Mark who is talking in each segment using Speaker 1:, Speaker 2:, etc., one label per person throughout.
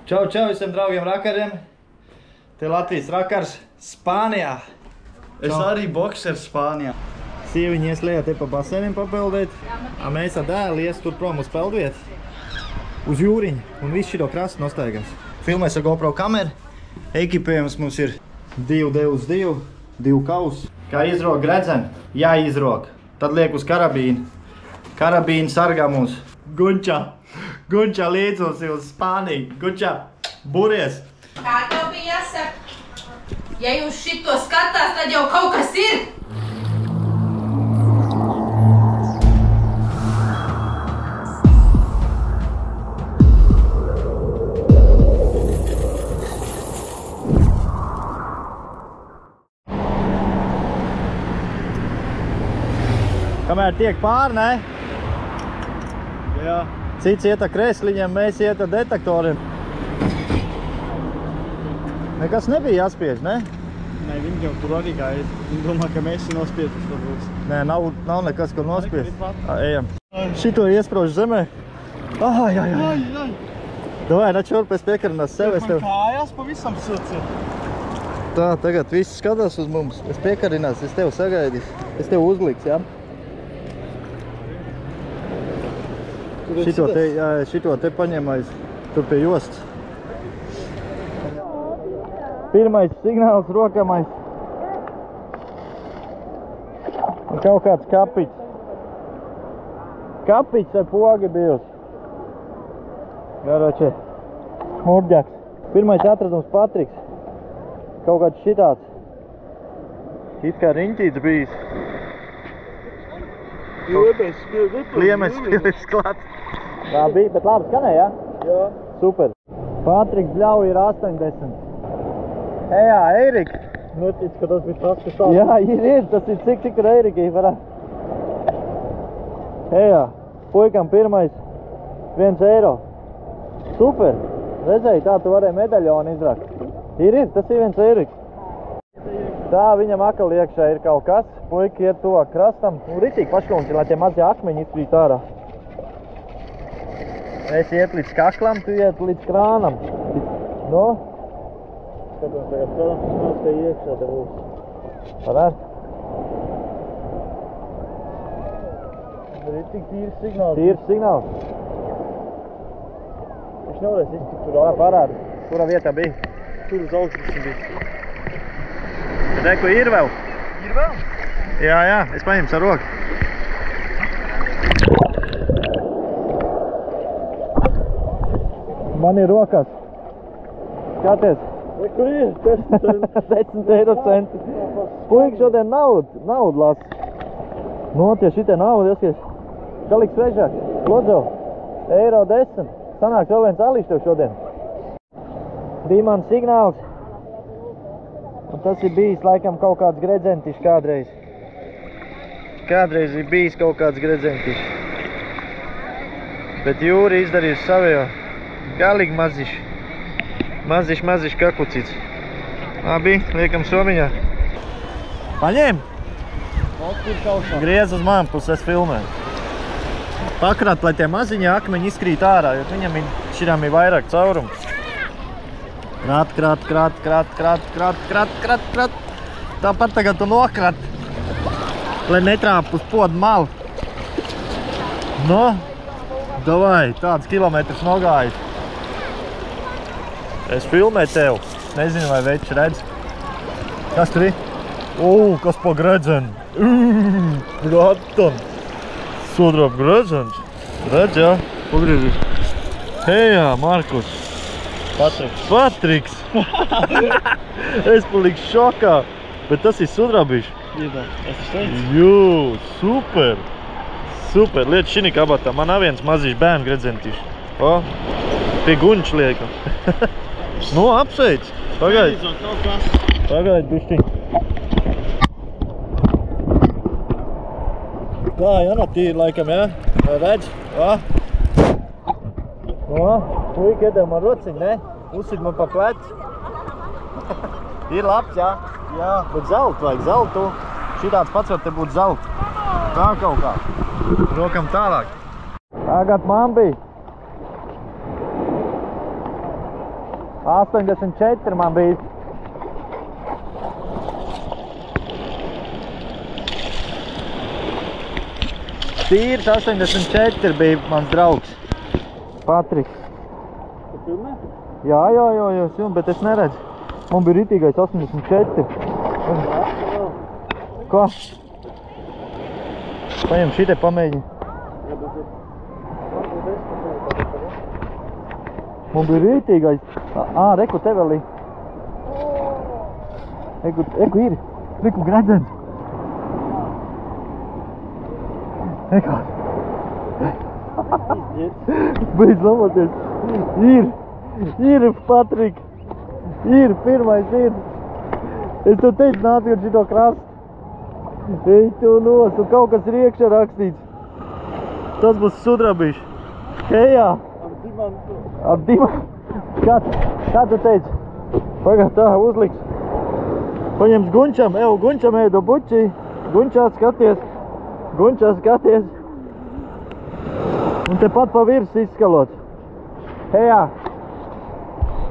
Speaker 1: Čau, čau visiem draugiem rakariem. Te Latvijas rakars Spānijā.
Speaker 2: Es arī boksers Spānijā.
Speaker 1: Sieviņi ies lejā te pa basēniem papeldēt. A mēs ar dēlu ies tur prom uz peldvietu. Uz jūriņu. Un visu šito krastu nostaigās. Filmēs ar GoPro kameru. Ekipējums mums ir 2 kaus. Kā izrok gredzeni? Jāizrok. Tad liek uz karabīnu. Karabīna sargā mūs. Gunčā līdz mums uz Spāniju. Gunčā, buries!
Speaker 3: Kā tev bija jāsaka? Ja jūs šito skatās, tad jau kaut kas ir!
Speaker 1: Kamēr tiek pār, ne?
Speaker 2: Jā.
Speaker 1: Cits iet ar kresliņiem, mēs iet ar detektoriem. Nekas nebija jāspiež, ne?
Speaker 2: Nē, viņi jau tur arī gāja. Viņi domā, ka mēs nospiežam to būs.
Speaker 1: Nē, nav nekas, ko nospiež. Ejam. Šito iesprauž zemē. Ai. Davai, načur pēc piekarinās sev.
Speaker 2: Man kājās pavisam silts ir.
Speaker 1: Tā, tagad viss skatās uz mums. Es piekarinās, es tev sagaidīs. Es tev uzliks, jā? Šito te paņemais tur pie jostas. Pirmais signāls rokamais. Un kaut kāds kapiķis. Kapiķis ar pogi bijus. Garoče, smurģaks. Pirmais atradums Patriks. Kaut kāds šitāds. It kā riņķīts bijis. Liemes klāt. Tā bija, bet labi skanēja, ja?
Speaker 2: Jā.
Speaker 1: Super. Patriks bļauj ir 80. Ejā, Eirik.
Speaker 2: Notic, ka tas bija tas, kas tāds.
Speaker 1: Jā, ir. Tas ir cik ir Eirikai varētu. Ejā, puikam pirmais 1 eiro. Super. Redzēji, tā tu varēji medaļonu izrakt. Ir, tas ir 1 Eiriks. Tā, viņam akal iekšā ir kaut kas. Puika iet tuvāk krastam. Un ritīgi pašlūns ir, lai tie mazie akmeņi izkrīt ārā. Es iet līdz kaklam, tu iet līdz krānam. No?
Speaker 2: Skatos, tagad protams, tas nav, ka iekšā te būs.
Speaker 1: Varētu?
Speaker 2: Ir tik tīrs signāls.
Speaker 1: Tīrs signāls.
Speaker 2: Viņš nevarēs iztikt tur
Speaker 1: Tā parāda, kurā vietā bija.
Speaker 2: Tur uz augšas bija.
Speaker 1: Reku, ir vēl?
Speaker 2: Ir vēl?
Speaker 1: Jā, es paņemšu ar roku. Man ir rokās. Skaties.
Speaker 2: Kur ir?
Speaker 1: 10 eiro centi. Puika šodien naudu lasa. Notie šitie naudu, jaskies. Galīgs svežāks. Lodzo. Eiro 10. Sanāks vēl viens alīšs tev šodien. Bija man signāls. Un tas ir bijis laikam kaut kāds gredzentišs kādreiz. Kādreiz ir bijis kaut kāds gredzentišs. Bet jūri izdarījusi savējo. Galīgi mazišs. Mazišs kakucīts. Labi, liekam somiņā. Paņem! Griez uz mani pusi, es filmēju. Pakrat, lai tie maziņie akmeņi izkrīt ārā, jo viņam širām ir vairāk caurumu. Krat. Tāpat tagad tu nokrat, lai netrāp uz podu malu. No, davai, tāds kilometrs nogājis. Es filmēju tev. Nezinu, vai večs redz. Kas tur ir? Kas pa gredzeni. Gratan. Sudrab gredzens. Redz, jā? Pagriezies. Hejā, Markus. Patriks. Es paliku šokā. Bet tas ir sudrabišs.
Speaker 2: Es teicu.
Speaker 1: Jū, super. Super. Liet šini kabatā. Man viens mazīšs bērnu gredzentišs. O, pie guņš liekam. Nu, apsveic. Pagaid. Pagaid, bišķiņ. Tā, Jana, tīri laikam, jā? Vai redz? Puika iedev man rociņu, ne? Uzsit man pa pleci. Ir labs, jā? Jā. Bet zeltu vajag, zeltu. Šitāds pats var te būt zeltu. Tā kaut kā. Rokam tālāk. Tagad man bija. 84 man bija. Tīrs 84 bija mans draugs. Patriks.
Speaker 2: Tu filmē?
Speaker 1: Jā, bet es neredzu. Man bija ritīgais 84. Ko? Paņem šitai pamēģi. Man bija ritīgais. Reku te vēl ir. Reku ir. Reku gredzens. Reku. Beidz laboties. Ir, Patrik. Ir, pirmais ir. Es tev teicu, nāc ar šito krastu. Ej tu nos, un kaut kas ir iekšā rakstīts. Tas būs sudrabišs. Hejā. Ar dimantu. Kā tu teici? Pagad tā, uzliks. Paņems Gunčam, Gunčam do buķī. Gunčā skaties. Un tepat pa virs izskalots. Hejā.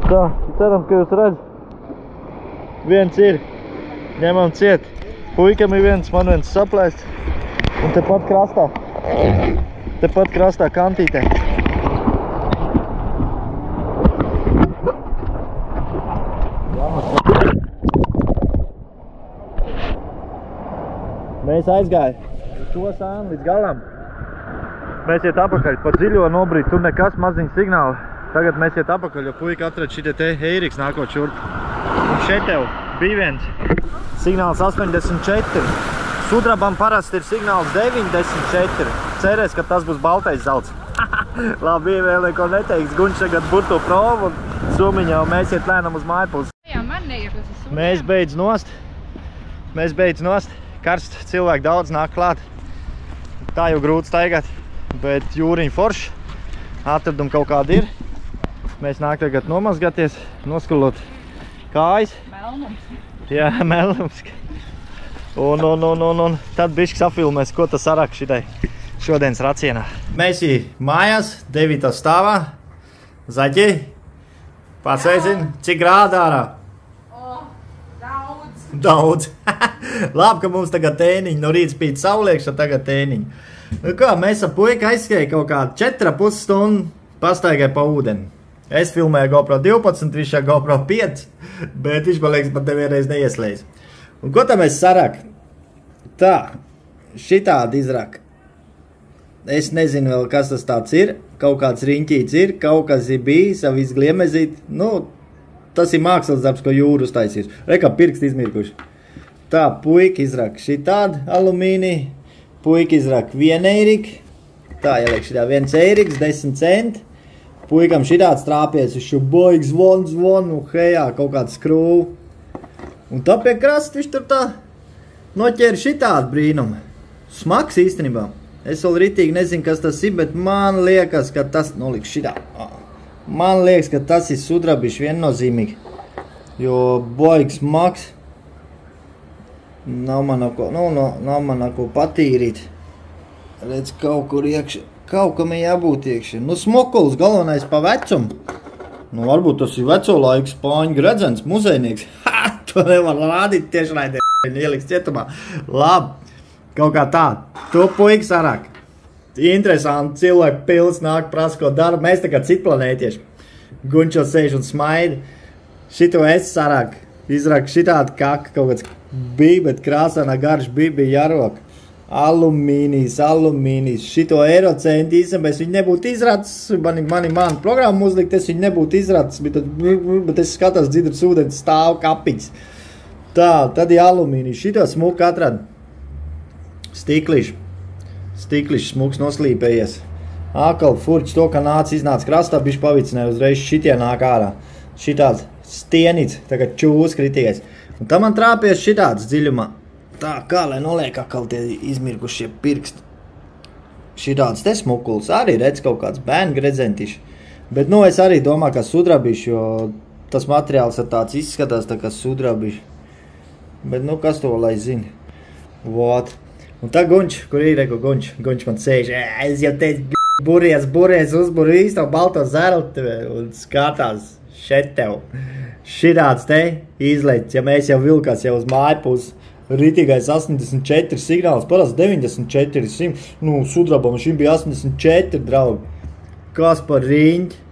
Speaker 1: Tā, ceram, ka jūs redz. Viens ir. Ņemam ciet. Puikam ir viens, man viens saplēsts. Un tepat krastā kantītē. Mēs aizgāja to sānu līdz galam. Mēs iet apakaļ pa dziļo nobrīd, tur nekas maziņš signāli. Tagad mēs iet apakaļ, jo puika atrad šitie te Eiriks nākot šurp. Un šeit tev bija viens signāls 84. Sudrabam parasti ir signāls 94. Cerēs, ka tas būs baltais zelts. Labi, bija vēl neko neteiks. Gunčs tagad burto provu un sumiņā, un mēs iet lēnam uz mājpuls.
Speaker 3: Jā, man neieklās uz sumiņām.
Speaker 1: Mēs beidz nost. Karsts cilvēki daudz nāk klāt. Tā jau grūti staigāt, bet jūriņi forši. Atradumi kaut kādi ir. Mēs nāk tagad nomazgāties, noskulot kājas.
Speaker 3: Melnums.
Speaker 1: Jā, melnums. Un tad bišķi safilmēs, ko tas sarāk šitai šodienas racienā. Mēs mājās, 9. stāvā. Zaķi, pasveicini, cik grādā ārā? Daudz. Labi, ka mums tagad tēniņi. No rīta spīt sauliekšana, tagad tēniņi. Nu kā, mēs ar puika aizskrēja kaut kādu 4,5 stundu pastaigai pa ūdeni. Es filmēju GoPro 12, viņš ar GoPro 5, bet viņš, man liekas, pat nevienreiz neieslēdz. Un ko tā mēs sarak? Tā, šitādi izrak. Es nezinu vēl, kas tas tāds ir. Kaut kāds riņķīts ir, kaut kas ir bijis, savu izgliemezīt. Nu, tas ir mākslas darbs, ko jūru uztaisīs. Rekā pirksti izmirkuši. Tā, puika izraka šitādi alumīnija. Puika izraka 1 eiriku. Tā, ieliek šitā 1 eiriks, 10 centi. Puikam šitāds trāpies, viņš jau boig zvon, un hejā, kaut kāds skrūvu. Un tā pie krasta viņš tur tā noķēra šitādi brīnumu. Smags īstenībā. Es vēl ritīgi nezinu, kas tas ir, bet man liekas, ka tas, noliks šitā. Man liekas, ka tas ir sudrabišs viennozīmīgi, jo boigs smags. Nav man ko patīrīt. Redz, kaut kur iekšā. Kaut kam ir jābūt iekšā. Nu, smokuls galvenais pa vecumu. Nu, varbūt tas ir veco laiku spāņu gredzens, muzejnieks. Ha! To nevar rādīt tieši raidē. Ieliks cietumā. Labi. Kaut kā tā. To puikas arāk. Interesanti. Cilvēku pils nāk prasa, ko dara. Mēs tā kā citplanētieši. Gunčo sēž un smaida. Šito es arāk. Izrāk šitādi kaka. Kaut kāds bija, bet krāsānā garš bija jāroka. Alumīnijas. Šito eirocenti īstenībā viņu nebūtu izracis. Mani programmu uzlikt, es viņu nebūtu izracis, bet es skatos dzidrs ūdens stāv kapiņas. Tā, tad ir alumīnijas. Šito smuku atrada. Stiklišs smuks noslīpējies. Akal furķis to, ka iznāca krastā, bišķi pavicināja uzreiz šitie nāk ārā. Šitāds stienīts, tagad čūs kritīgais. Un tam man trāpies šitāds dziļumā. Tā, kā lai noliek akal tie izmirgušie pirksti. Šitāds te smukuls arī redz kaut kāds bērnu gredzentiši. Bet, nu, es arī domāju, ka sudrabišs, jo tas materiāls ir tāds izskatās tā kā sudrabišs. Bet, nu, kas to lai zina? Vot. Un tā Gunč, kur ir reko Gunč? Gunč man sēž, es jau teicu, buries, uzburu īsto balto zerli un skatās Šeit tev. Širāds te izlaids, ja mēs jau vilkās jau uz māju pusi. Ritīgais 84 signāls, parasti 94, 100. Nu, sudrabam šim bija 84, draugi. Kas par riņķi?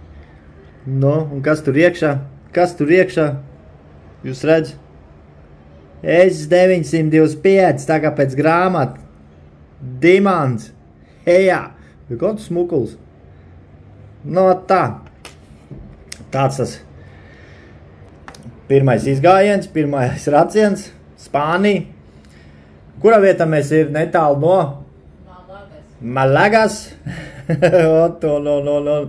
Speaker 1: Nu, un kas tur iekšā? Kas tur iekšā? Jūs redz? S925, tā kā pēc grāmata. Dimants. Ejā. Bija kāds smukuls. No tā. Tāds tas. Pirmais izgājiens, pirmais raciens. Spānija. Kurā vietā mēs ir netālu no? Malagas. Oto, no.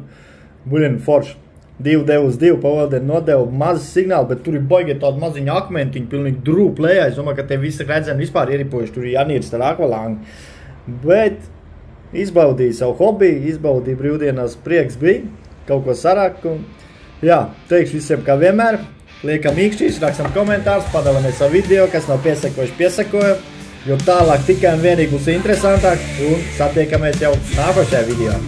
Speaker 1: Buļien forši. 2 devu uz 2, pavaldien nodevu mazu signālu, bet tur ir baigiet tādu maziņu akmentiņu, pilnīgi drūp lejā. Es domāju, ka te visi redzēm vispār ieripojuši, tur ir Janīrs ar akvalāni. Bet izbaudīju savu hobiju, izbaudīju brīvdienās, prieks bija, kaut ko sarāk. Un, jā, teikšu visiem kā vienmēr, liekam īkšķīs, rakstam komentārus, padalāmies savu video, kas nav piesakojuši, piesakoja, jo tālāk tikai un vienīgi būs interesantāk un satiekamies jau nākošajā video.